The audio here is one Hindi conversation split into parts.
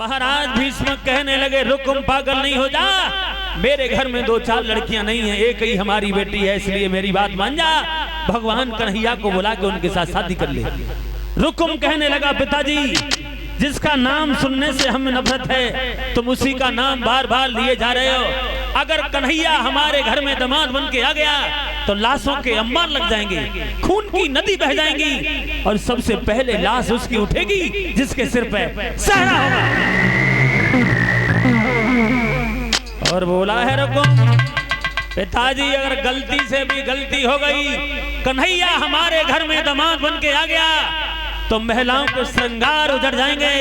महाराज भीष्म कहने लगे रुकुम पागल नहीं हो जा, मेरे घर में 2-4 लड़कियां नहीं हैं, एक ही हमारी बेटी है, इसलिए मेरी बात मान जा, भगवान कन्हैया को बुला के उनके साथ शादी कर ले। रुकुम कहने लगा पिताजी जिसका नाम सुनने से हमें नफरत है तुम उसी का नाम बार बार लिए जा रहे हो। अगर कन्हैया हमारे घर में दामाद बन के आ गया तो लाशों के अंबार लग जाएंगे, खून की नदी बह जाएंगी और सबसे पहले लाश उसकी उठेगी जिसके सिर पे सहरा होगा। और बोला है रुकुम पिताजी अगर गलती से भी गलती हो गई, कन्हैया हमारे घर में दामाद बन के आ गया तो महिलाओं के श्रृंगार उजड़ जाएंगे,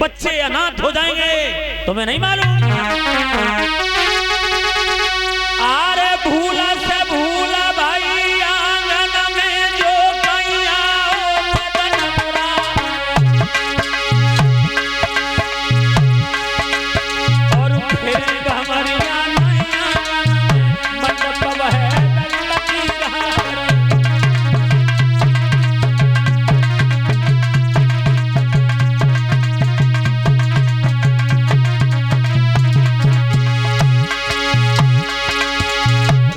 बच्चे अनाथ हो जाएंगे, तुम्हें नहीं मालूम? अरे भूला से भूला भाई आंगन में जो कैया और फिर भमरिया मंडप है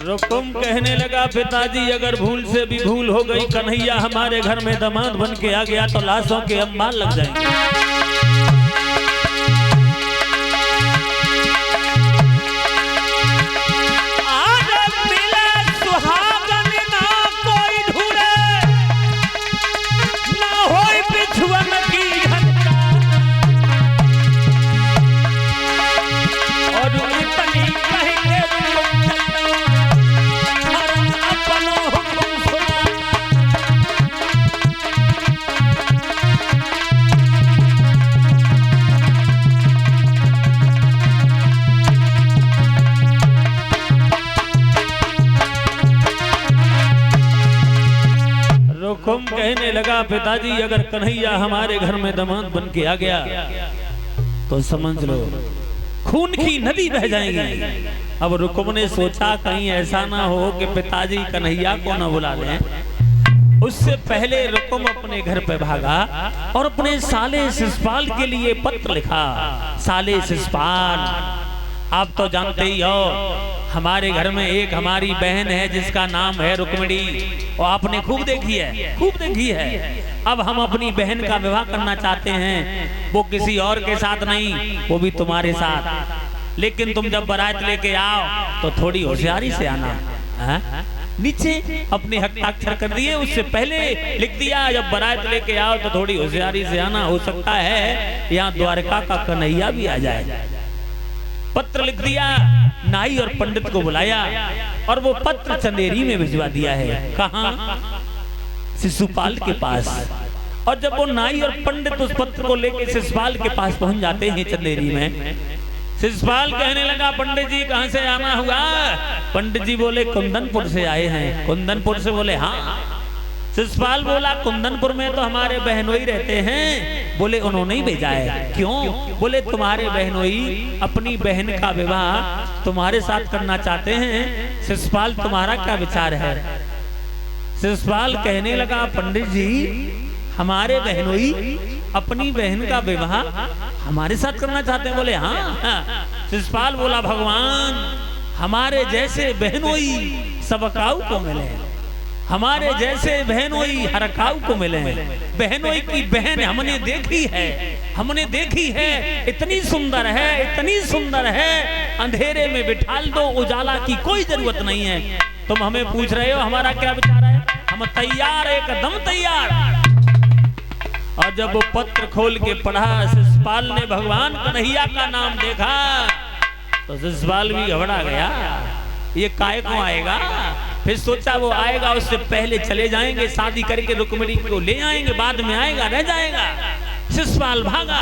रुकुम कहने लगा पिताजी अगर भूल से भी भूल हो गई, कन्हैया हमारे घर में दामाद बन के आ गया तो लाशों के अंबार लग जाएंगे। रुकुम कहने लगा पिताजी अगर कन्हैया हमारे घर में दामाद बन के आ गया तो समझ लो खून की नदी बह जाएगी। अब रुकुम ने सोचा कहीं ऐसा ना हो कि पिताजी कन्हैया को ना बुला लें। उससे पहले रुकुम अपने घर पे भागा और अपने साले शिषपाल के लिए पत्र लिखा। साले शिषपाल आप तो जानते ही हो हमारे घर में एक हमारी बहन है जिसका नाम है रुक्मिणी, और आपने खूब देखी है। अब हम अपनी बहन का विवाह करना चाहते हैं, वो किसी और के साथ नहीं, वो भी तुम्हारे साथ। लेकिन तुम जब बारात लेके आओ तो थोड़ी होशियारी से आना। नीचे अपने हस्ताक्षर कर दिए, उससे पहले लिख दिया जब बारात लेके आओ तो थोड़ी होशियारी से आना, हो सकता है यहाँ द्वारका का कन्हैया भी आ जाए। पत्र लिख दिया, नाई और पंडित को बुलाया और वो पत्र चंदेरी में भिजवा दिया है। कहाँ? शिशुपाल के पास। और जब वो नाई और पंडित उस पत्र को लेकर शिशुपाल के पास पहुंच जाते हैं चंदेरी में, शिशुपाल कहने लगा पंडित जी कहाँ से आना हुआ? पंडित जी बोले कुंदनपुर से आए हैं। कुंदनपुर से? बोले हाँ। शिशुपाल बोला कुंदनपुर में तो हमारे बहनोई रहते हैं। बोले उन्होंने ही भेजा है। क्यों? बोले तुम्हारे बहनोई अपनी बहन का विवाह तुम्हारे साथ करना चाहते हैं। शिशुपाल तुम्हारा क्या विचार है? शिशुपाल कहने लगा पंडित जी हमारे बहनोई अपनी बहन का विवाह हमारे साथ करना चाहते हैं। बोले हाँ। शिशुपाल बोला भगवान हमारे जैसे बहनोई सबकाऊ को मिले, हमारे जैसे बहनोई हरकाऊ को मिले। बहनोई की बहन हमने देखी है, इतनी सुंदर है, अंधेरे में बिठाल दो, उजाला की कोई जरूरत नहीं है। तुम हमें पूछ रहे हो हमारा क्या विचार है? हम तैयार, एकदम तैयार। और जब वो पत्र खोल के पढ़ा, शिशुपाल ने भगवान कन्हैया का नाम देखा तो शिशुपाल भी घबरा गया, ये काय को आएगा? फिर सोचा वो आएगा उससे पहले चले जाएंगे, शादी करके रुक्मिणी को ले आएंगे, बाद में आएगा रह जाएगा। शिशुपाल भागा,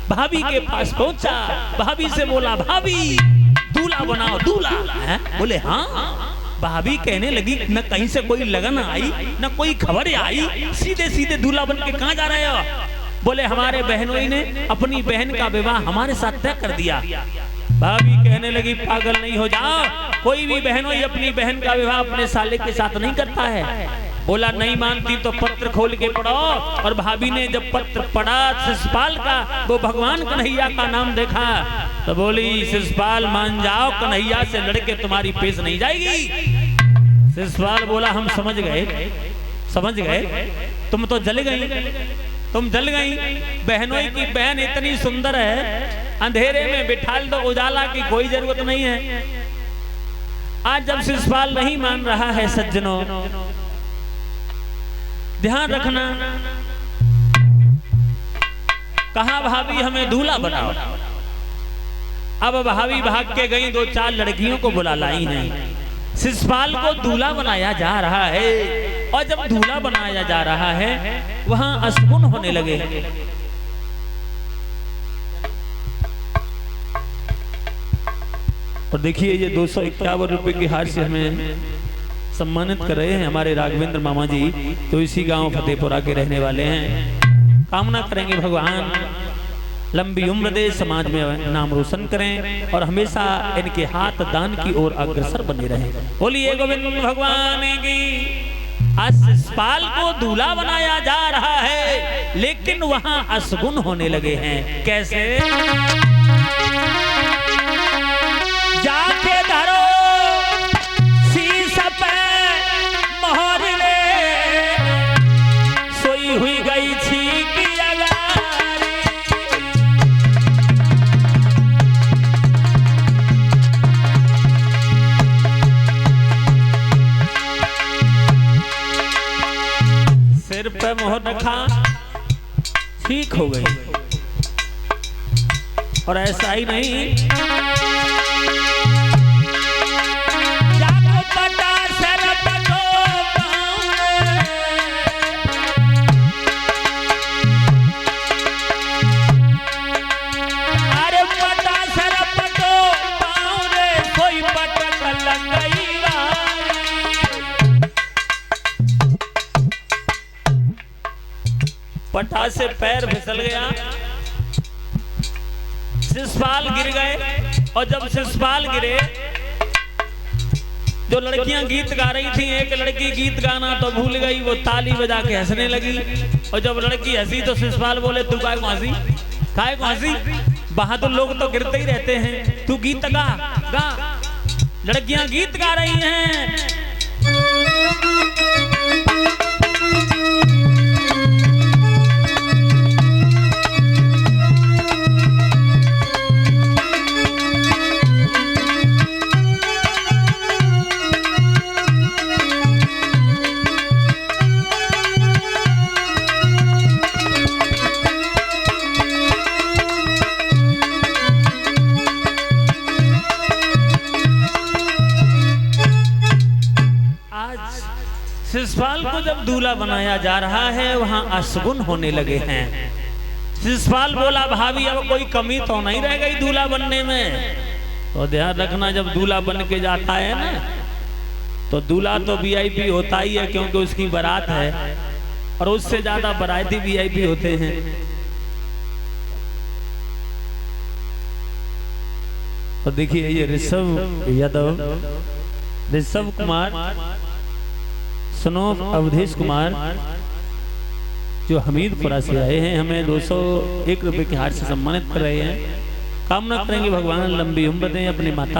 भाभी के पास पहुंचा, भाभी से बोला भाभी दूल्हा बनाओ, दूल्हा। बोले हाँ। भाभी कहने लगी न कहीं से कोई लगन आई न कोई खबर आई, सीधे सीधे दूल्हा बन के कहाँ जा रहे हो? बोले हमारे बहनोई ने अपनी बहन का विवाह हमारे साथ तय कर दिया। भाभी कहने लगी पागल नहीं हो जाओ, कोई भी बहनोई अपनी बहन का विवाह अपने साले के साथ नहीं करता है। बोला नहीं मानती तो पत्र खोल के पढ़ो। और भाभी ने जब पत्र पढ़ा शिषपाल का, वो भगवान कन्हैया का नाम देखा तो बोली शिषपाल मान जाओ, कन्हैया से लड़के तुम्हारी पेश नहीं जाएगी। शिषपाल बोला हम समझ गए, तुम तो जल गई, तुम जल गई। बहनों की बहन इतनी सुंदर है, अंधेरे में बिठाल दो, उजाला की कोई जरूरत नहीं है। आज जब शिषपाल नहीं मान रहा है सज्जनों, ध्यान रखना, कहा भाभी हमें दूल्हा बनाओ। अब भाभी भाग के गई, 2-4 लड़कियों को बुला लाई हैं। शिषपाल को दूल्हा बनाया जा रहा है, और जब दूल्हा बनाया जा रहा है वहां अशुभ होने लगे। और देखिए ये 251 रुपए की हार से हमें सम्मानित कर रहे हैं हमारे राघवेंद्र मामा जी, तो इसी गांव फतेहपुरा के रहने वाले हैं। कामना करेंगे भगवान लंबी उम्र दे, समाज में नाम रोशन करें और हमेशा इनके हाथ दान की ओर अग्रसर बने रहें। बोलिए गोविंद भगवान की। आज शिषपाल को दूल्हा बनाया जा रहा है, लेकिन वहां अशुभ होने लगे हैं। कैसे? जाके धरो शीश पे मोहर ले, सोई हुई गई छीक अगारी। सिर पे मोहर रखा, ठीक हो गई। और ऐसा ही नहीं, पटा से पैर फिसल गया, शिषपाल गिर गए। और जब शिषपाल गिरे, जो लड़कियां गीत गा रही थी, एक लड़की गीत गाना तो भूल गई, वो ताली बजा के हंसने लगी। और जब लड़की हंसी तो शिषपाल बोले तू काय को हंसी, काय को हंसी? बहादुर लोग तो गिरते ही रहते हैं, तू गीत गा गा। लड़कियां गीत गा रही हैं। शिषपाल को जब दूल्हा बनाया जा रहा है वहां अशुभ होने लगे हैं। शिषपाल बोला भाभी अब कोई कमी तो नहीं रह गई दूल्हा बनने में। तो ध्यान रखना, जब दूल्हा बन के जाता है ना, तो दूल्हा तो वीआईपी होता ही है, क्योंकि उसकी बारात है, और उससे ज्यादा बाराती वीआईपी होते हैं। तो देखिए ये ऋषभ यादव, ऋषभ कुमार सनोफ अवधेश कुमार, जो हमीदपुरा से आए हैं, हमें 201 रुपए की हार से सम्मानित कर रहे हैं। कामना करेंगे भगवान लंबी उम्र दें, अपनी माता